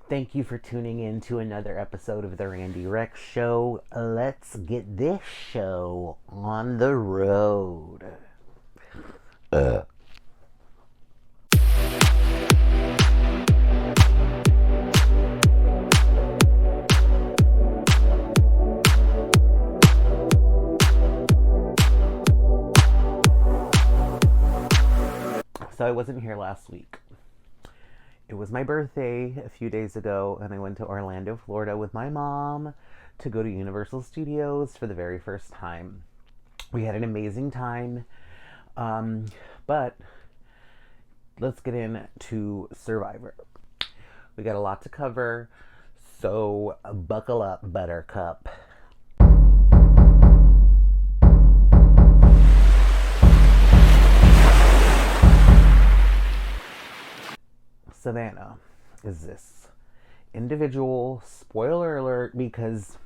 Thank you for tuning in to another episode of the Randy Rex Show. Let's get this show on the road. So I wasn't here last week. It was my birthday a few days ago, and I went to Orlando, Florida with my mom to go to Universal Studios for the very first time. We had an amazing time, but let's get into Survivor. We got a lot to cover, so buckle up, Buttercup. Savannah is this individual, spoiler alert, because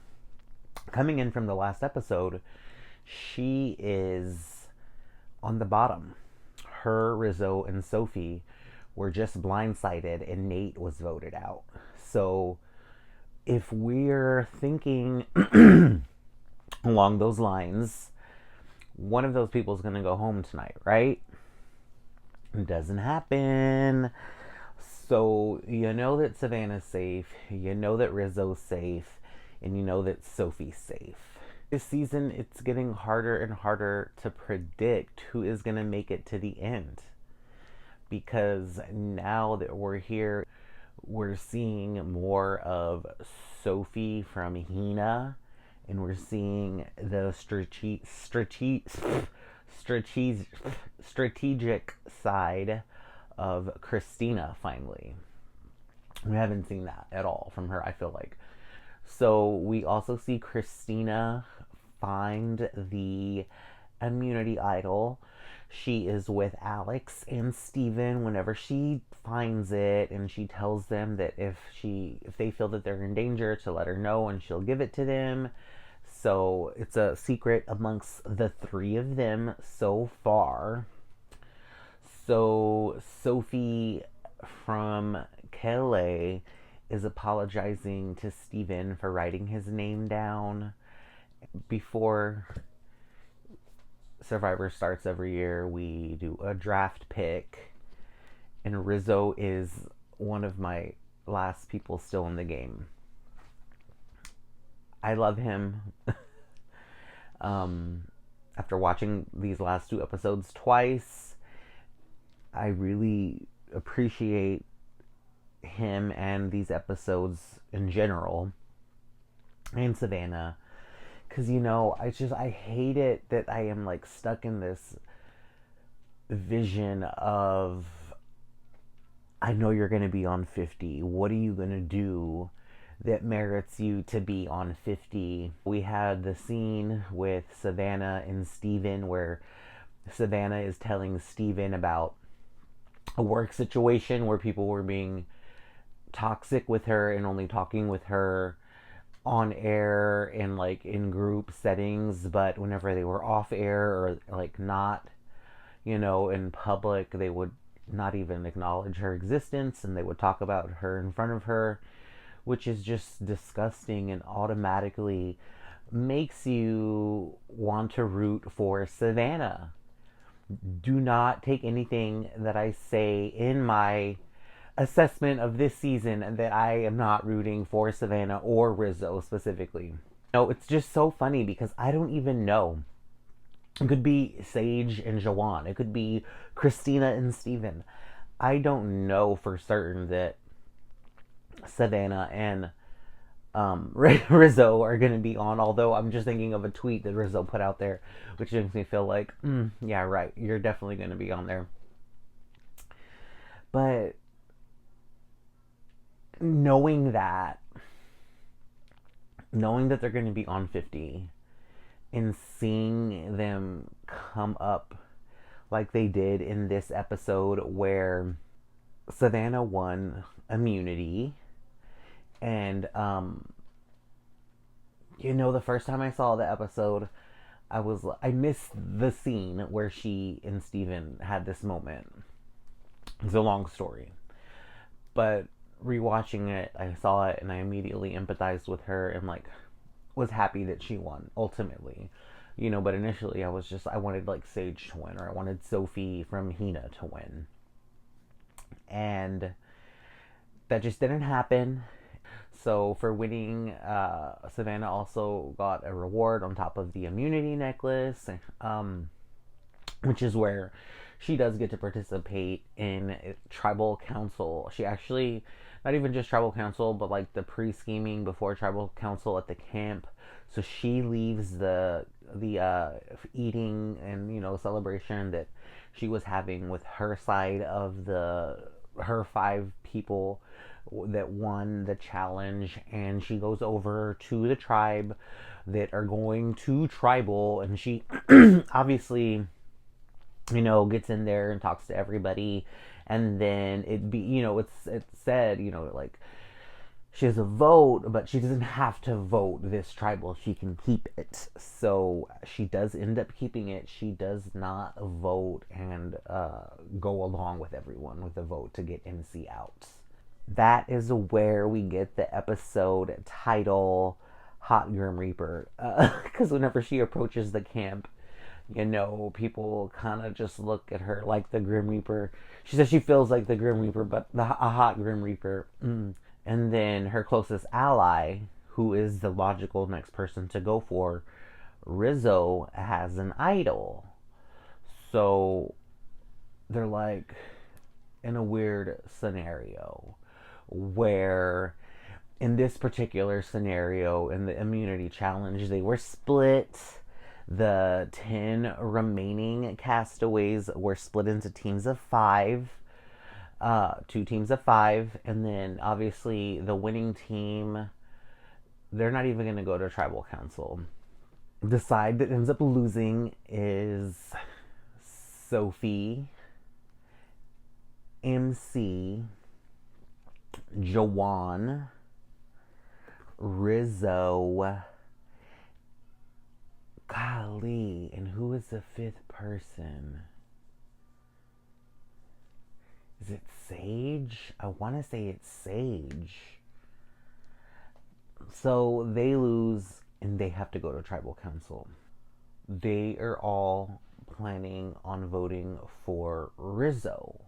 coming in from the last episode, she is on the bottom. Her, Rizzo, and Sophie were just blindsided, and Nate was voted out. So if we're thinking along those lines, one of those people is going to go home tonight, right? It doesn't happen. So you know that Savannah's safe, you know that Rizzo's safe, and you know that Sophie's safe. This season, it's getting harder and harder to predict who is going to make it to the end. Because now that we're here, we're seeing more of Sophie from Hina, and we're seeing the strategic side of Christina finally. We haven't seen that at all from her, I feel like. So we also see Christina find the immunity idol. She is with Alex and Steven whenever she finds it, and she tells them that if they feel that they're in danger, to let her know and she'll give it to them. So it's a secret amongst the three of them so far. So Sophie from Kelly is apologizing to Steven for writing his name down. Before Survivor starts every year, we do a draft pick, and Rizzo is one of my last people still in the game. I love him. After watching these last two episodes twice, I really appreciate him and these episodes in general, and Savannah, because I hate it that I am like stuck in this vision of, I know you're going to be on 50. What are you going to do that merits you to be on 50? We had the scene with Savannah and Steven where Savannah is telling Steven about a work situation where people were being toxic with her and only talking with her on air and like in group settings, but whenever they were off air or like not, in public, they would not even acknowledge her existence, and they would talk about her in front of her, which is just disgusting and automatically makes you want to root for Savannah. Do not take anything that I say in my assessment of this season that I am not rooting for Savannah or Rizzo specifically. No, it's just so funny because I don't even know. It could be Sage and Jawan. It could be Christina and Steven. I don't know for certain that Savannah and Rizzo are going to be on, although I'm just thinking of a tweet that Rizzo put out there, which makes me feel like, yeah, right, you're definitely going to be on there. But knowing that they're going to be on 50 and seeing them come up like they did in this episode where Savannah won immunity, and the first time I saw the episode, I missed the scene where she and Steven had this moment. It's a long story, but rewatching it, I saw it and I immediately empathized with her and like was happy that she won ultimately. But initially I wanted like Sage to win, or I wanted Sophie from Hina to win. And that just didn't happen. So for winning, Savannah also got a reward on top of the immunity necklace, which is where she does get to participate in tribal council. She actually, not even just tribal council, but like the pre-scheming before tribal council at the camp. So she leaves the eating and celebration that she was having with her side of her 5 people that won the challenge, and she goes over to the tribe that are going to tribal, and she obviously gets in there and talks to everybody. And then it's said, like, she has a vote, but she doesn't have to vote this tribal. She can keep it. So she does end up keeping it. She does not vote and go along with everyone with the vote to get MC out. That is where we get the episode title, Hot Grim Reaper. Because whenever she approaches the camp, people kind of just look at her like the Grim Reaper. She says she feels like the Grim Reaper, but a hot Grim Reaper. And then her closest ally, who is the logical next person to go for, Rizzo, has an idol. So they're like in a weird scenario where, in this particular scenario, in the immunity challenge, they were split. The 10 remaining castaways were split into teams of 5. 2 teams of 5. And then, obviously, the winning team, they're not even going to go to tribal council. The side that ends up losing is Sophie, MC, Jawan, Rizzo, golly, and who is the 5th person? Is it Sage? I want to say it's Sage. So they lose and they have to go to tribal council. They are all planning on voting for Rizzo.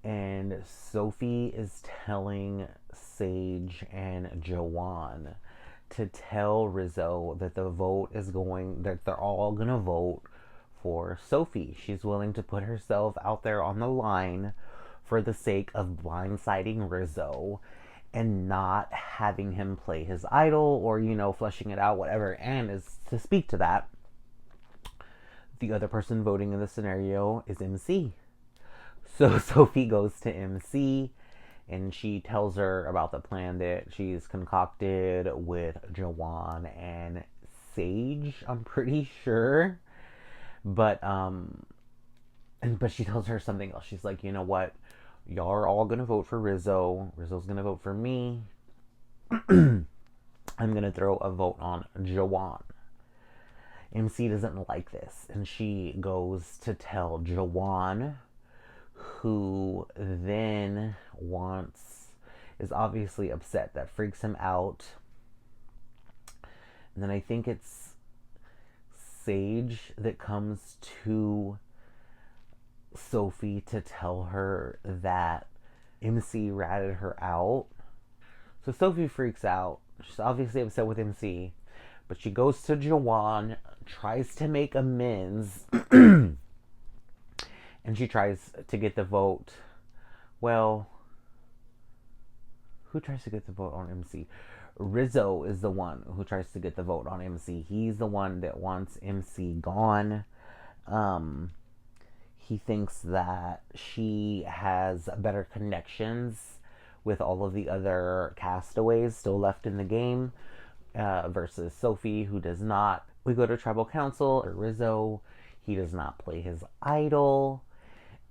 And Sophie is telling Sage and Jawan to tell Rizzo that that they're all gonna vote for Sophie. She's willing to put herself out there on the line for the sake of blindsiding Rizzo and not having him play his idol or, fleshing it out, whatever. And is to speak to that, the other person voting in the scenario is MC. So Sophie goes to MC and she tells her about the plan that she's concocted with Jawan and Sage, I'm pretty sure. But she tells her something else. She's like, you know what? Y'all are all gonna vote for Rizzo. Rizzo's gonna vote for me. I'm gonna throw a vote on Jawan. MC doesn't like this, and she goes to tell Jawan, who then is obviously upset. That freaks him out. And then I think it's Sage that comes to Sophie to tell her that MC ratted her out. So Sophie freaks out. She's obviously upset with MC, but she goes to Jawan, tries to make amends, and she tries to get the vote. Well, who tries to get the vote on MC? Rizzo is the one who tries to get the vote on MC. He's the one that wants MC gone. He thinks that she has better connections with all of the other castaways still left in the game, versus Sophie, who does not. We go to tribal council, or Rizzo. He does not play his idol.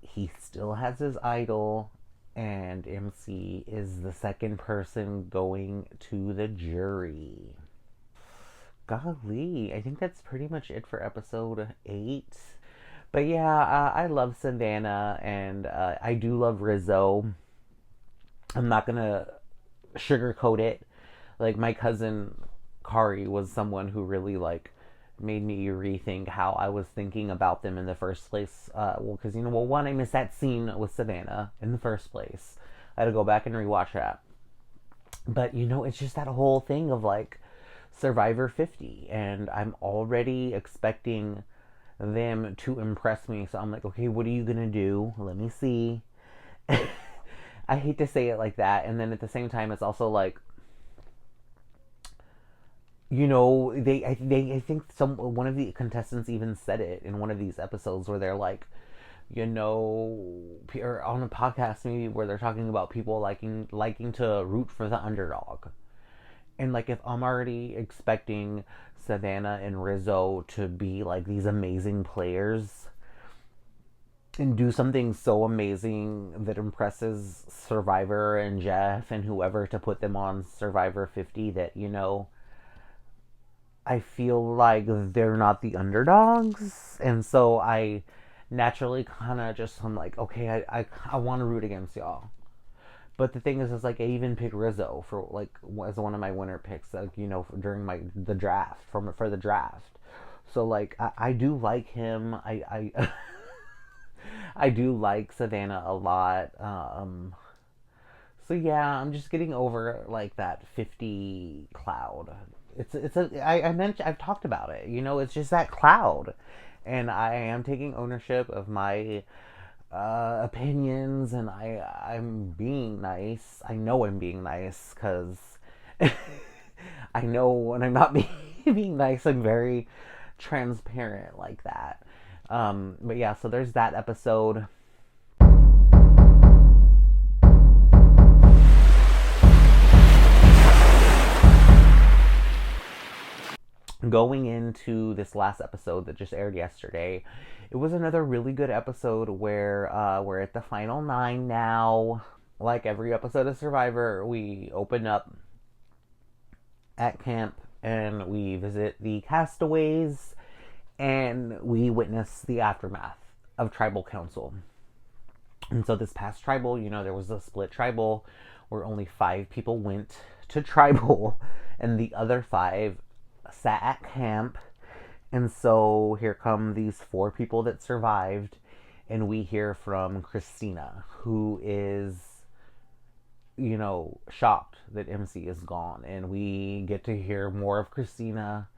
He still has his idol. And MC is the second person going to the jury. Golly, I think that's pretty much it for episode 8. But yeah, I love Savannah, and I do love Rizzo. I'm not gonna sugarcoat it. Like, my cousin Kari was someone who really, like, made me rethink how I was thinking about them in the first place. Well, because, one, I missed that scene with Savannah in the first place. I had to go back and rewatch that. But, it's just that whole thing of, like, Survivor 50. And I'm already expecting them to impress me. So I'm like, okay, what are you going to do? Let me see. I hate to say it like that. And then at the same time, it's also like, I think one of the contestants even said it in one of these episodes where they're like, or on a podcast maybe where they're talking about people liking to root for the underdog. And, like, if I'm already expecting Savannah and Rizzo to be like these amazing players and do something so amazing that impresses Survivor and Jeff and whoever to put them on Survivor 50, that, I feel like they're not the underdogs. And so I naturally kind of just, I'm like, okay, I want to root against y'all. But the thing is like, I even picked Rizzo for, like, as one of my winner picks, like, during the draft, for the draft. So, like, I do like him. I I do like Savannah a lot. So yeah, I'm just getting over, like, that 50 cloud. I mentioned, I've talked about it. It's just that cloud, and I am taking ownership of my opinions, and I'm being nice. I know I'm being nice because I know when I'm not being nice. I'm very transparent like that. But yeah, so there's that episode. Going into this last episode that just aired yesterday, it was another really good episode where we're at the final 9 now. Like every episode of Survivor, we open up at camp and we visit the castaways and we witness the aftermath of tribal council. And so this past tribal, there was a split tribal where only 5 people went to tribal and the other 5 sat at camp. And so here come these 4 people that survived, and we hear from Christina, who is, shocked that MC is gone. And we get to hear more of Christina,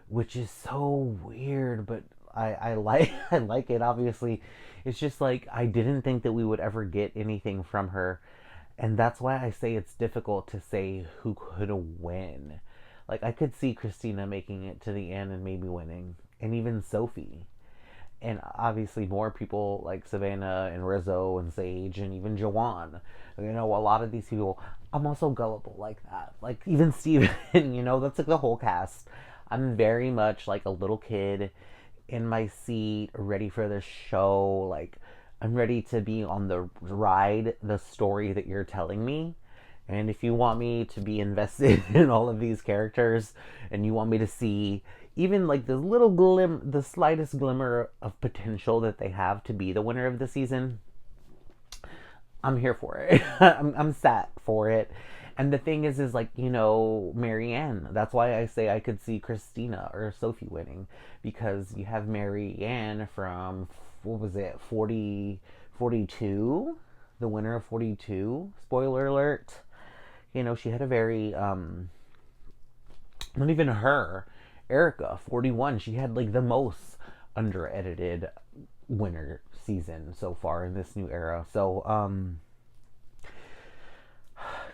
which is so weird, but I like I like it. Obviously, it's just like, I didn't think that we would ever get anything from her, and that's why I say it's difficult to say who could win. Like, I could see Christina making it to the end and maybe winning, and even Sophie, and obviously more people like Savannah and Rizzo and Sage and even Jawan. A lot of these people. I'm also gullible like that. Like, even Steven, that's like the whole cast. I'm very much like a little kid in my seat, ready for the show. Like, I'm ready to be on the ride, the story that you're telling me. And if you want me to be invested in all of these characters, and you want me to see even like the slightest glimmer of potential that they have to be the winner of the season, I'm here for it. I'm sat for it. And the thing is like, Marianne. That's why I say I could see Christina or Sophie winning, because you have Marianne from, what was it, 42, the winner of 42. Spoiler alert. She had a very not even her, Erica, 41. She had like the most under-edited winner season so far in this new era. So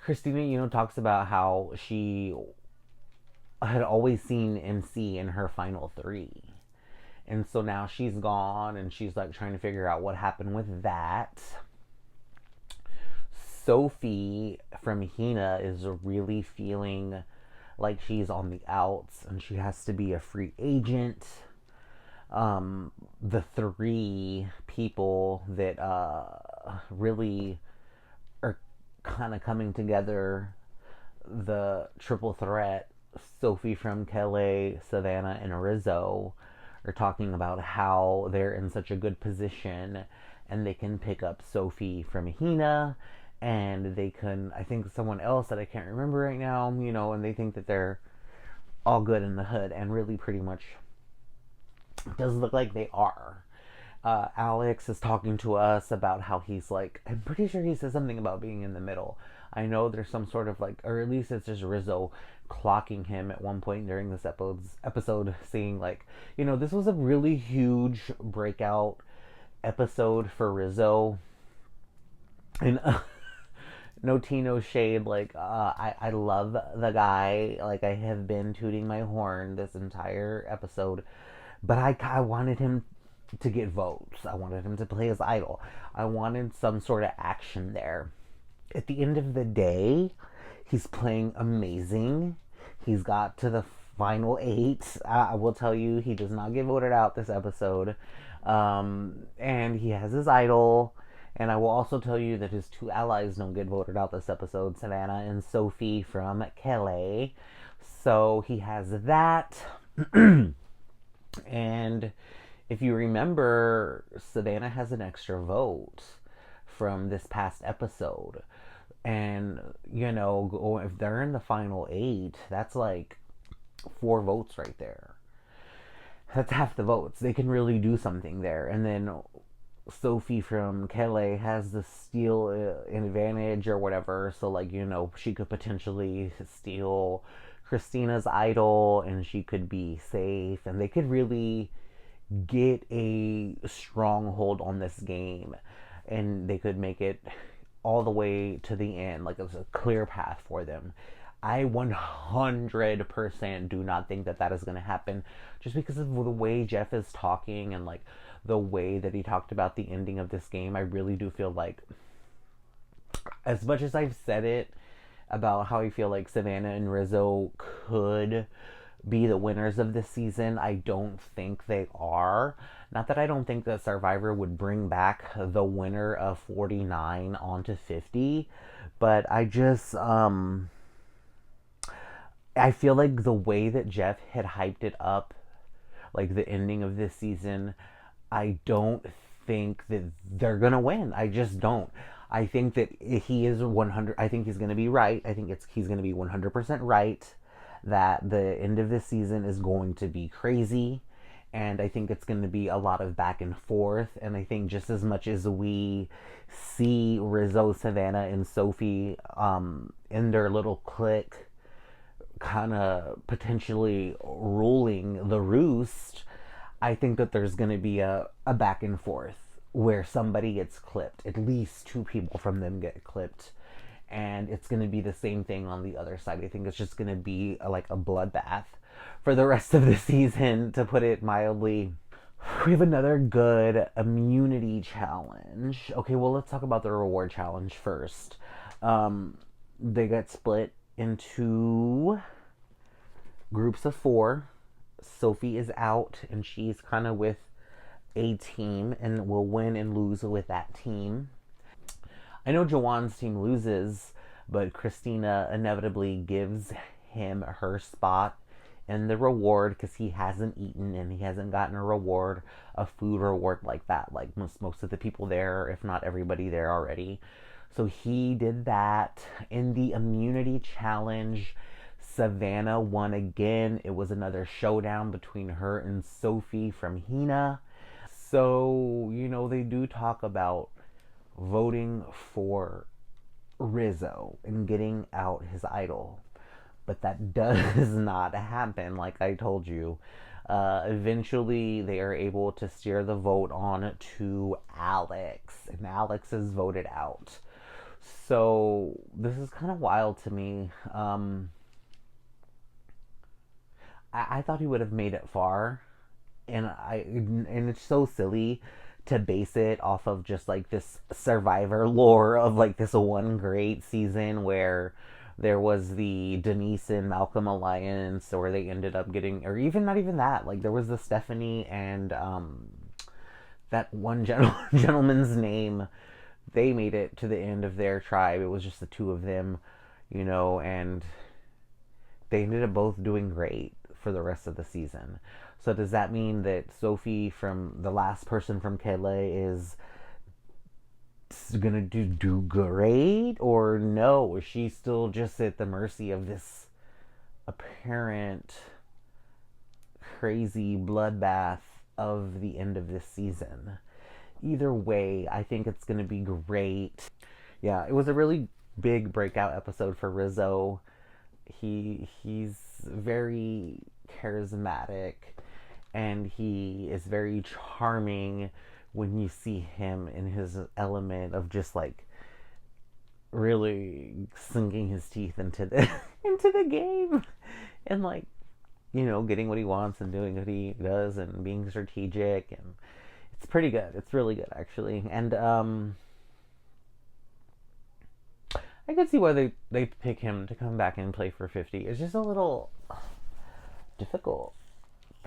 Christina, talks about how she had always seen MC in her final 3. And so now she's gone and she's like trying to figure out what happened with that. Sophie from Hina is really feeling like she's on the outs and she has to be a free agent. The 3 people that really are kind of coming together, the triple threat, Sophie from Kelly, Savannah, and Rizzo, are talking about how they're in such a good position and they can pick up Sophie from Hina and they can, I think someone else that I can't remember right now, and they think that they're all good in the hood, and really pretty much does look like they are. Alex is talking to us about how he's like, I'm pretty sure he says something about being in the middle. I know there's some sort of like, or at least it's just Rizzo clocking him at one point during this episode, saying like, this was a really huge breakout episode for Rizzo, and no tea, no shade. Like, I love the guy. Like, I have been tooting my horn this entire episode, but I wanted him to get votes. I wanted him to play as idol. I wanted some sort of action there. At the end of the day, he's playing amazing. He's got to the final 8. I will tell you, he does not get voted out this episode. And he has his idol. And I will also tell you that his 2 allies don't get voted out this episode, Savannah and Sophie from Kelly. So he has that. And if you remember, Savannah has an extra vote from this past episode. And, if they're in the final 8, that's like 4 votes right there. That's half the votes. They can really do something there. And then Sophie from Kelly has the steal advantage or whatever. So, like, she could potentially steal Christina's idol and she could be safe. And they could really get a stronghold on this game. And they could make it all the way to the end. Like, it's a clear path for them. I 100% do not think that is going to happen, just because of the way Jeff is talking and like the way that he talked about the ending of this game. I really do feel like, as much as I've said it about how I feel like Savannah and Rizzo could be the winners of this season, I don't think they are. Not that I don't think that Survivor would bring back the winner of 49 onto 50, but I just I feel like the way that Jeff had hyped it up, like the ending of this season, I don't think that they're gonna win. I just don't. I think that he is 100. I think he's gonna be right. I think he's gonna be 100% right that the end of this season is going to be crazy, and I think it's going to be a lot of back and forth. And I think just as much as we see Rizzo, Savannah, and Sophie in their little clique kind of potentially ruling the roost, I think that there's going to be a back and forth where somebody gets clipped. At least 2 people from them get clipped. And it's going to be the same thing on the other side. I think it's just going to be like a bloodbath for the rest of the season, to put it mildly. We have another good immunity challenge. Okay, well, let's talk about the reward challenge first. They got split into groups of 4. Sophie is out, and she's kind of with a team and will win and lose with that team. I know Jawan's team loses, but Christina inevitably gives him her spot in the reward because he hasn't eaten and he hasn't gotten a reward, a food reward like that, like most of the people there, if not everybody there already. So he did that. In the immunity challenge, Savannah won again. It was another showdown between her and Sophie from Hina. So, they do talk about voting for Rizzo and getting out his idol. But that does not happen, like I told you. Eventually, they are able to steer the vote on to Alex, and Alex is voted out. So, this is kind of wild to me. I thought he would have made it far, and it's so silly to base it off of just like this Survivor lore of like this one great season where there was the Denise and Malcolm alliance, where they ended up getting, or even not even that, like there was the Stephanie and that one gentleman's name. They made it to the end of their tribe. It was just the 2 of them, and they ended up both doing great for the rest of the season. So does that mean that Sophie, from the last person from Kele, is gonna do great, or no, is she still just at the mercy of this apparent crazy bloodbath of the end of this season? Either way, I think it's gonna be great. Yeah, it was a really big breakout episode for Rizzo. He's very charismatic, and he is very charming when you see him in his element of just like really sinking his teeth into the into the game, and like, you know, getting what he wants and doing what he does and being strategic, and it's pretty good. It's really good actually. And I could see why they pick him to come back and play for 50. It's just a little difficult.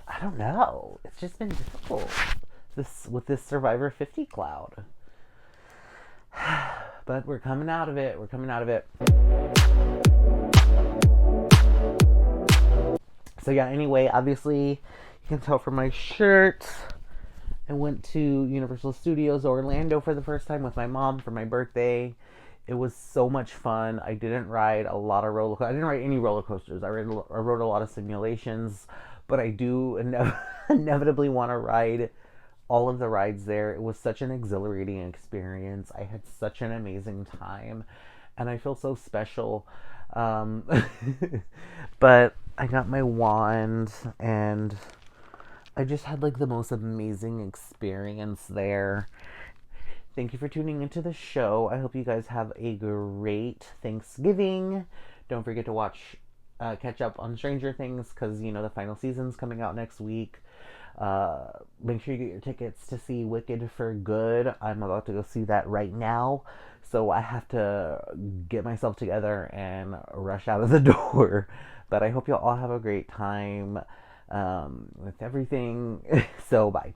I don't know. It's just been difficult this with this Survivor 50 cloud. But we're coming out of it. We're coming out of it. So yeah, anyway, obviously you can tell from my shirt, I went to Universal Studios Orlando for the first time with my mom for my birthday. It was so much fun. I didn't ride a lot of roller coasters. I didn't ride any roller coasters. I rode a lot of simulations, but I do inevitably want to ride all of the rides there. It was such an exhilarating experience. I had such an amazing time, and I feel so special. But I got my wand, and I just had like the most amazing experience there. Thank you for tuning into the show. I hope you guys have a great Thanksgiving. Don't forget to catch up on Stranger Things, because, you know, the final season's coming out next week. Make sure you get your tickets to see Wicked for Good. I'm about to go see that right now, so I have to get myself together and rush out of the door. But I hope you all have a great time with everything. So bye.